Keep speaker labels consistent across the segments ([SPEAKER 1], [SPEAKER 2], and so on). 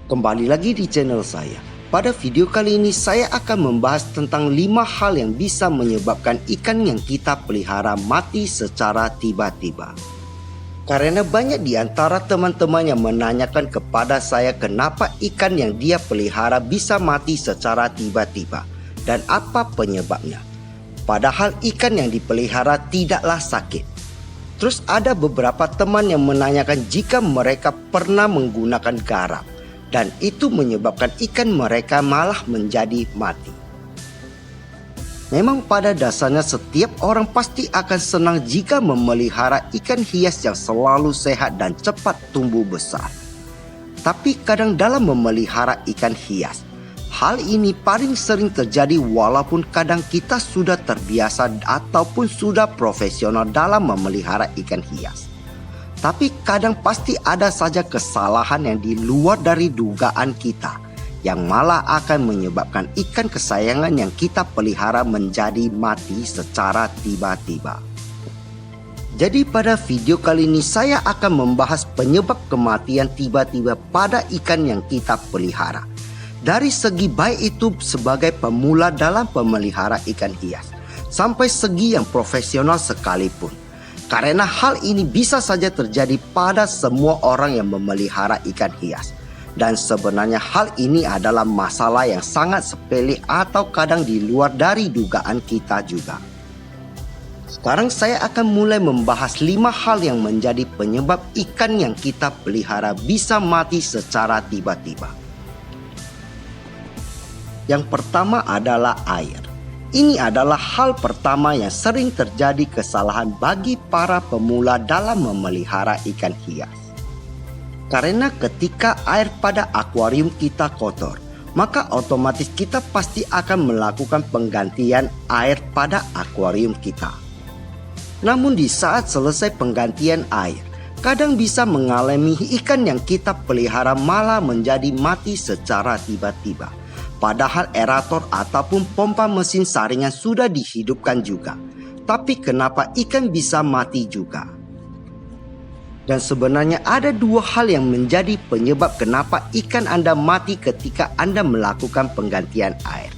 [SPEAKER 1] Kembali lagi di channel saya. Pada video kali ini saya akan membahas tentang 5 hal yang bisa menyebabkan ikan yang kita pelihara mati secara tiba-tiba. Karena banyak di antara teman-teman yang menanyakan kepada saya kenapa ikan yang dia pelihara bisa mati secara tiba-tiba dan apa penyebabnya. Padahal ikan yang dipelihara tidaklah sakit. Terus ada beberapa teman yang menanyakan jika mereka pernah menggunakan garam dan itu menyebabkan ikan mereka malah menjadi mati. Memang pada dasarnya setiap orang pasti akan senang jika memelihara ikan hias yang selalu sehat dan cepat tumbuh besar. Tapi kadang dalam memelihara ikan hias, hal ini paling sering terjadi walaupun kadang kita sudah terbiasa ataupun sudah profesional dalam memelihara ikan hias. Tapi kadang pasti ada saja kesalahan yang di luar dari dugaan kita, yang malah akan menyebabkan ikan kesayangan yang kita pelihara menjadi mati secara tiba-tiba. Jadi pada video kali ini saya akan membahas penyebab kematian tiba-tiba pada ikan yang kita pelihara. Dari segi baik itu sebagai pemula dalam pemelihara ikan hias, sampai segi yang profesional sekalipun. Karena hal ini bisa saja terjadi pada semua orang yang memelihara ikan hias. Dan sebenarnya hal ini adalah masalah yang sangat sepele atau kadang di luar dari dugaan kita juga. Sekarang saya akan mulai membahas 5 hal yang menjadi penyebab ikan yang kita pelihara bisa mati secara tiba-tiba. Yang pertama adalah air. Ini adalah hal pertama yang sering terjadi kesalahan bagi para pemula dalam memelihara ikan hias. Karena ketika air pada akuarium kita kotor, maka otomatis kita pasti akan melakukan penggantian air pada akuarium kita. Namun di saat selesai penggantian air, kadang bisa mengalami ikan yang kita pelihara malah menjadi mati secara tiba-tiba. Padahal aerator ataupun pompa mesin saringan sudah dihidupkan juga. Tapi kenapa ikan bisa mati juga? Dan sebenarnya ada 2 hal yang menjadi penyebab kenapa ikan Anda mati ketika Anda melakukan penggantian air.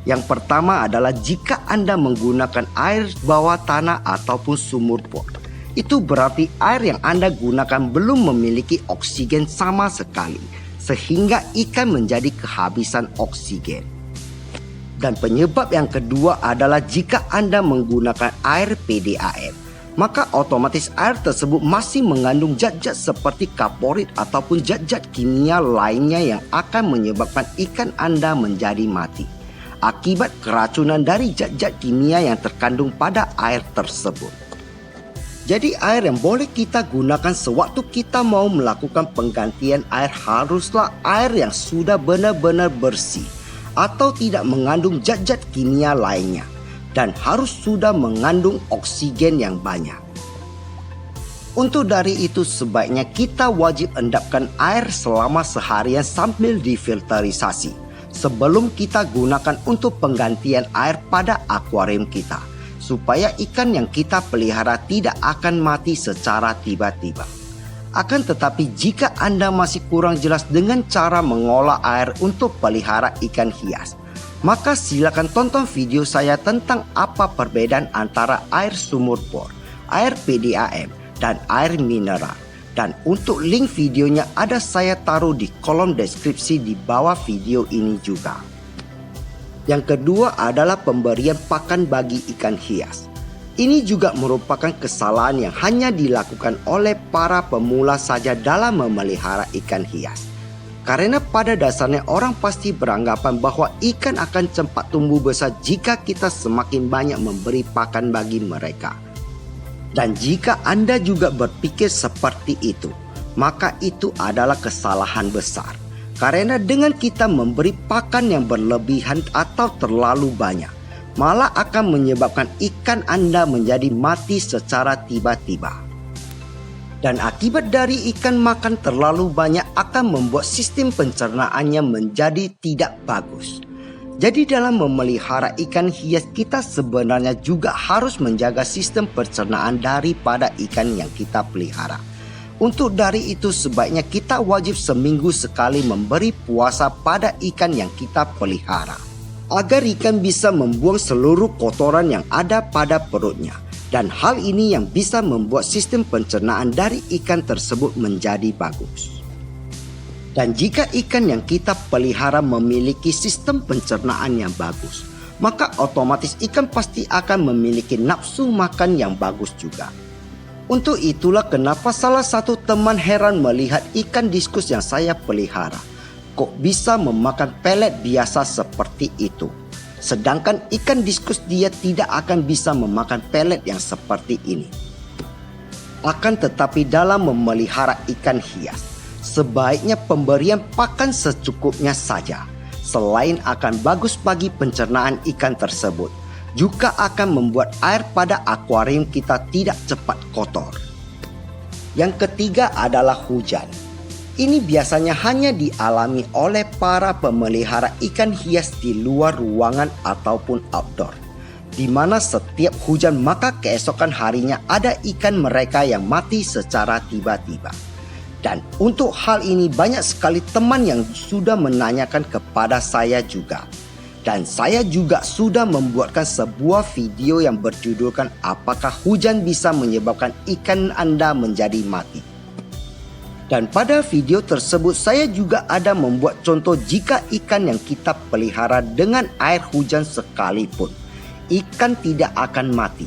[SPEAKER 1] Yang pertama adalah jika Anda menggunakan air bawah tanah ataupun sumur bor. Itu berarti air yang Anda gunakan belum memiliki oksigen sama sekali, sehingga ikan menjadi kehabisan oksigen. Dan penyebab yang kedua adalah jika Anda menggunakan air PDAM, maka otomatis air tersebut masih mengandung zat-zat seperti kaporit ataupun zat-zat kimia lainnya yang akan menyebabkan ikan Anda menjadi mati akibat keracunan dari zat-zat kimia yang terkandung pada air tersebut. Jadi air yang boleh kita gunakan sewaktu kita mau melakukan penggantian air haruslah air yang sudah benar-benar bersih atau tidak mengandung zat-zat kimia lainnya dan harus sudah mengandung oksigen yang banyak. Untuk dari itu sebaiknya kita wajib endapkan air selama seharian sambil difilterisasi sebelum kita gunakan untuk penggantian air pada akuarium kita, supaya ikan yang kita pelihara tidak akan mati secara tiba-tiba. Akan tetapi jika Anda masih kurang jelas dengan cara mengolah air untuk pelihara ikan hias, maka silakan tonton video saya tentang apa perbedaan antara air sumur bor, air PDAM, dan air mineral. Dan untuk link videonya ada saya taruh di kolom deskripsi di bawah video ini juga. Yang kedua adalah pemberian pakan bagi ikan hias. Ini juga merupakan kesalahan yang hanya dilakukan oleh para pemula saja dalam memelihara ikan hias. Karena pada dasarnya orang pasti beranggapan bahwa ikan akan cepat tumbuh besar jika kita semakin banyak memberi pakan bagi mereka. Dan jika Anda juga berpikir seperti itu, maka itu adalah kesalahan besar. Karena dengan kita memberi pakan yang berlebihan atau terlalu banyak, malah akan menyebabkan ikan Anda menjadi mati secara tiba-tiba. Dan akibat dari ikan makan terlalu banyak akan membuat sistem pencernaannya menjadi tidak bagus. Jadi dalam memelihara ikan hias kita sebenarnya juga harus menjaga sistem pencernaan daripada ikan yang kita pelihara. Untuk dari itu sebaiknya kita wajib seminggu sekali memberi puasa pada ikan yang kita pelihara, agar ikan bisa membuang seluruh kotoran yang ada pada perutnya. Dan hal ini yang bisa membuat sistem pencernaan dari ikan tersebut menjadi bagus. Dan jika ikan yang kita pelihara memiliki sistem pencernaan yang bagus, maka otomatis ikan pasti akan memiliki nafsu makan yang bagus juga. Untuk itulah kenapa salah satu teman heran melihat ikan diskus yang saya pelihara kok bisa memakan pelet biasa seperti itu. Sedangkan ikan diskus dia tidak akan bisa memakan pelet yang seperti ini. Akan tetapi dalam memelihara ikan hias, sebaiknya pemberian pakan secukupnya saja. Selain akan bagus bagi pencernaan ikan tersebut, juga akan membuat air pada akuarium kita tidak cepat kotor. Yang ketiga adalah hujan. Ini biasanya hanya dialami oleh para pemelihara ikan hias di luar ruangan ataupun outdoor, di mana setiap hujan maka keesokan harinya ada ikan mereka yang mati secara tiba-tiba. Dan untuk hal ini banyak sekali teman yang sudah menanyakan kepada saya juga. Dan saya juga sudah membuatkan sebuah video yang berjudulkan apakah hujan bisa menyebabkan ikan Anda menjadi mati. Dan pada video tersebut saya juga ada membuat contoh jika ikan yang kita pelihara dengan air hujan sekalipun, ikan tidak akan mati.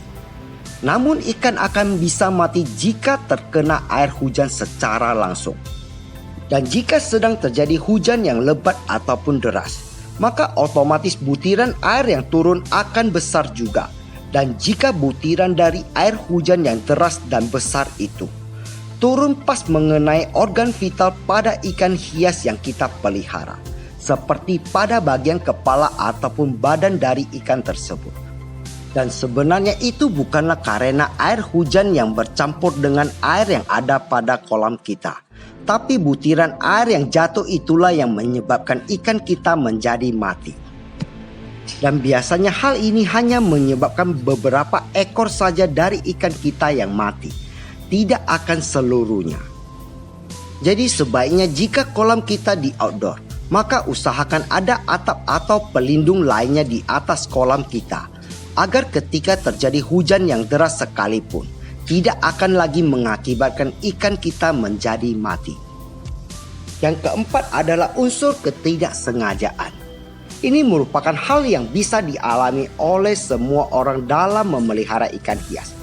[SPEAKER 1] Namun ikan akan bisa mati jika terkena air hujan secara langsung. Dan jika sedang terjadi hujan yang lebat ataupun deras, maka otomatis butiran air yang turun akan besar juga. Dan jika butiran dari air hujan yang deras dan besar itu turun pas mengenai organ vital pada ikan hias yang kita pelihara, seperti pada bagian kepala ataupun badan dari ikan tersebut. Dan sebenarnya itu bukanlah karena air hujan yang bercampur dengan air yang ada pada kolam kita, tapi butiran air yang jatuh itulah yang menyebabkan ikan kita menjadi mati. Dan biasanya hal ini hanya menyebabkan beberapa ekor saja dari ikan kita yang mati, tidak akan seluruhnya. Jadi sebaiknya jika kolam kita di outdoor, maka usahakan ada atap atau pelindung lainnya di atas kolam kita, agar ketika terjadi hujan yang deras sekalipun, tidak akan lagi mengakibatkan ikan kita menjadi mati. Yang keempat adalah unsur ketidaksengajaan. Ini merupakan hal yang bisa dialami oleh semua orang dalam memelihara ikan hias,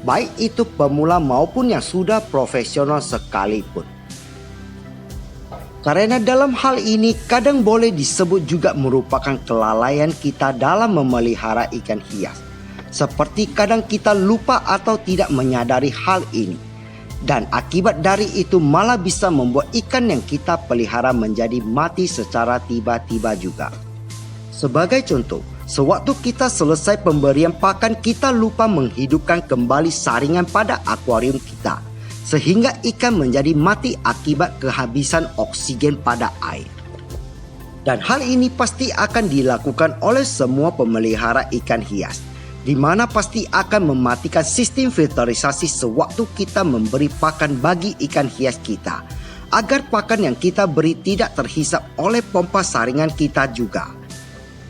[SPEAKER 1] baik itu pemula maupun yang sudah profesional sekalipun. Karena dalam hal ini kadang boleh disebut juga merupakan kelalaian kita dalam memelihara ikan hias. Seperti kadang kita lupa atau tidak menyadari hal ini. Dan akibat dari itu malah bisa membuat ikan yang kita pelihara menjadi mati secara tiba-tiba juga. Sebagai contoh, sewaktu kita selesai pemberian pakan, kita lupa menghidupkan kembali saringan pada akuarium kita, sehingga ikan menjadi mati akibat kehabisan oksigen pada air. Dan hal ini pasti akan dilakukan oleh semua pemelihara ikan hias, di mana pasti akan mematikan sistem filterisasi sewaktu kita memberi pakan bagi ikan hias kita, agar pakan yang kita beri tidak terhisap oleh pompa saringan kita juga.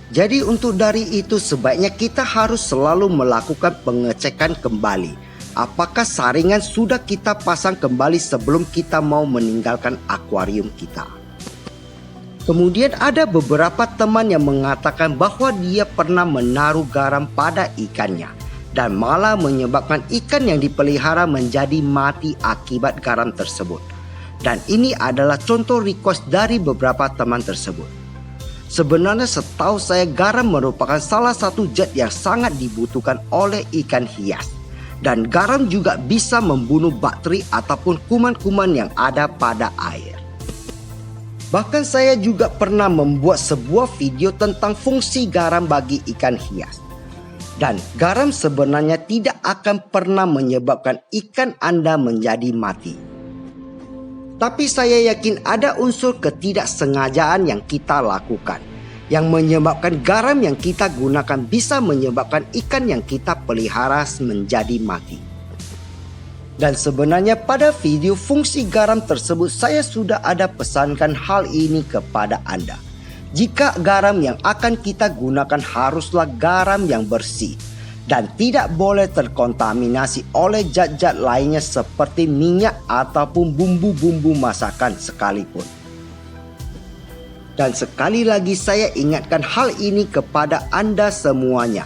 [SPEAKER 1] Jadi untuk dari itu sebaiknya kita harus selalu melakukan pengecekan kembali apakah saringan sudah kita pasang kembali sebelum kita mau meninggalkan akuarium kita. Kemudian ada beberapa teman yang mengatakan bahwa dia pernah menaruh garam pada ikannya dan malah menyebabkan ikan yang dipelihara menjadi mati akibat garam tersebut. Dan ini adalah contoh request dari beberapa teman tersebut. Sebenarnya setahu saya garam merupakan salah satu zat yang sangat dibutuhkan oleh ikan hias. Dan garam juga bisa membunuh bakteri ataupun kuman-kuman yang ada pada air. Bahkan saya juga pernah membuat sebuah video tentang fungsi garam bagi ikan hias. Dan garam sebenarnya tidak akan pernah menyebabkan ikan Anda menjadi mati. Tapi saya yakin ada unsur ketidaksengajaan yang kita lakukan, yang menyebabkan garam yang kita gunakan bisa menyebabkan ikan yang kita pelihara menjadi mati. Dan sebenarnya pada video fungsi garam tersebut saya sudah ada pesankan hal ini kepada Anda. Jika garam yang akan kita gunakan haruslah garam yang bersih dan tidak boleh terkontaminasi oleh zat-zat lainnya seperti minyak ataupun bumbu-bumbu masakan sekalipun. Dan sekali lagi saya ingatkan hal ini kepada Anda semuanya.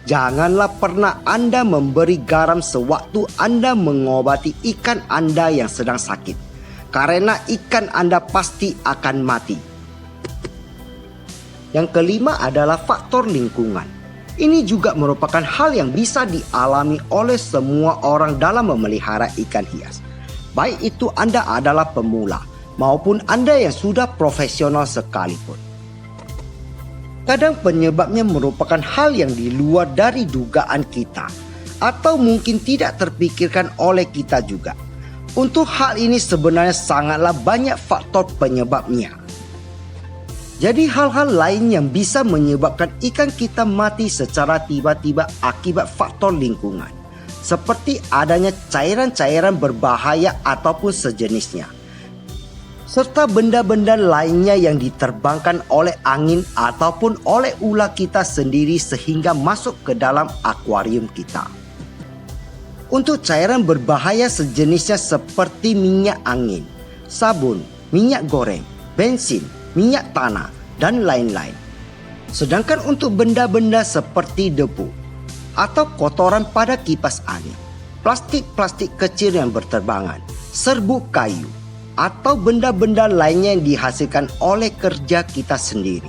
[SPEAKER 1] Janganlah pernah Anda memberi garam sewaktu Anda mengobati ikan Anda yang sedang sakit, karena ikan Anda pasti akan mati. Yang kelima adalah faktor lingkungan. Ini juga merupakan hal yang bisa dialami oleh semua orang dalam memelihara ikan hias. Baik itu Anda adalah pemula maupun Anda yang sudah profesional sekalipun. Kadang penyebabnya merupakan hal yang di luar dari dugaan kita atau mungkin tidak terpikirkan oleh kita juga. Untuk hal ini sebenarnya sangatlah banyak faktor penyebabnya. Jadi hal-hal lain yang bisa menyebabkan ikan kita mati secara tiba-tiba akibat faktor lingkungan, seperti adanya cairan-cairan berbahaya ataupun sejenisnya, serta benda-benda lainnya yang diterbangkan oleh angin ataupun oleh ular kita sendiri sehingga masuk ke dalam akuarium kita. Untuk cairan berbahaya sejenisnya seperti minyak angin, sabun, minyak goreng, bensin, minyak tanah, dan lain-lain. Sedangkan untuk benda-benda seperti debu atau kotoran pada kipas angin, plastik-plastik kecil yang berterbangan, serbuk kayu, atau benda-benda lainnya yang dihasilkan oleh kerja kita sendiri.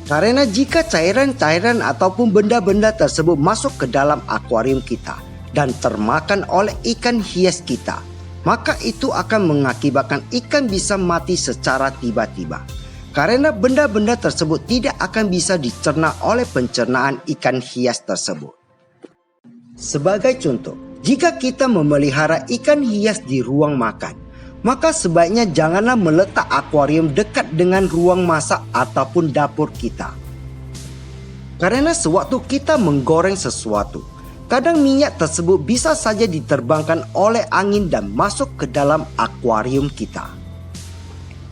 [SPEAKER 1] Karena jika cairan-cairan ataupun benda-benda tersebut masuk ke dalam akuarium kita dan termakan oleh ikan hias kita, maka itu akan mengakibatkan ikan bisa mati secara tiba-tiba. Karena benda-benda tersebut tidak akan bisa dicerna oleh pencernaan ikan hias tersebut. Sebagai contoh, jika kita memelihara ikan hias di ruang makan, maka sebaiknya janganlah meletak akuarium dekat dengan ruang masak ataupun dapur kita. Karena sewaktu kita menggoreng sesuatu, kadang minyak tersebut bisa saja diterbangkan oleh angin dan masuk ke dalam akuarium kita.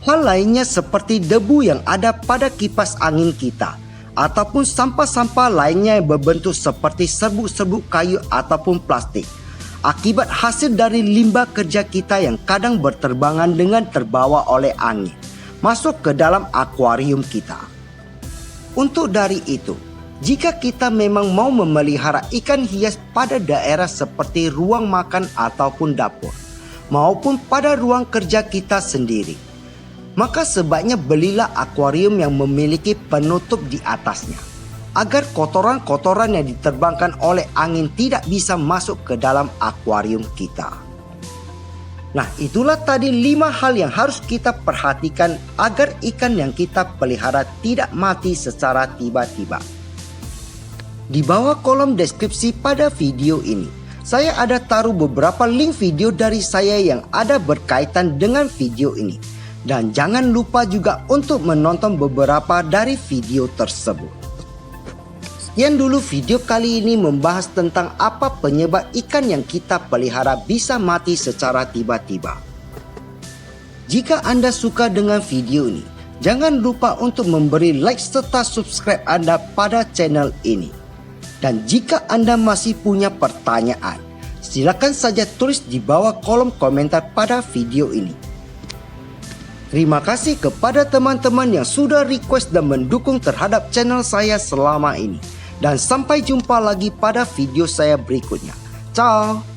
[SPEAKER 1] Hal lainnya seperti debu yang ada pada kipas angin kita, ataupun sampah-sampah lainnya yang berbentuk seperti serbuk-serbuk kayu ataupun plastik, akibat hasil dari limbah kerja kita yang kadang berterbangan dengan terbawa oleh angin, masuk ke dalam akuarium kita. Untuk dari itu, jika kita memang mau memelihara ikan hias pada daerah seperti ruang makan ataupun dapur, maupun pada ruang kerja kita sendiri, maka sebaiknya belilah akuarium yang memiliki penutup di atasnya, agar kotoran-kotoran yang diterbangkan oleh angin tidak bisa masuk ke dalam akuarium kita. Nah, itulah tadi 5 hal yang harus kita perhatikan agar ikan yang kita pelihara tidak mati secara tiba-tiba. Di bawah kolom deskripsi pada video ini, saya ada taruh beberapa link video dari saya yang ada berkaitan dengan video ini. Dan jangan lupa juga untuk menonton beberapa dari video tersebut. Sekian dulu video kali ini membahas tentang apa penyebab ikan yang kita pelihara bisa mati secara tiba-tiba. Jika Anda suka dengan video ini, jangan lupa untuk memberi like serta subscribe Anda pada channel ini. Dan jika Anda masih punya pertanyaan, silakan saja tulis di bawah kolom komentar pada video ini. Terima kasih kepada teman-teman yang sudah request dan mendukung terhadap channel saya selama ini. Dan sampai jumpa lagi pada video saya berikutnya. Ciao!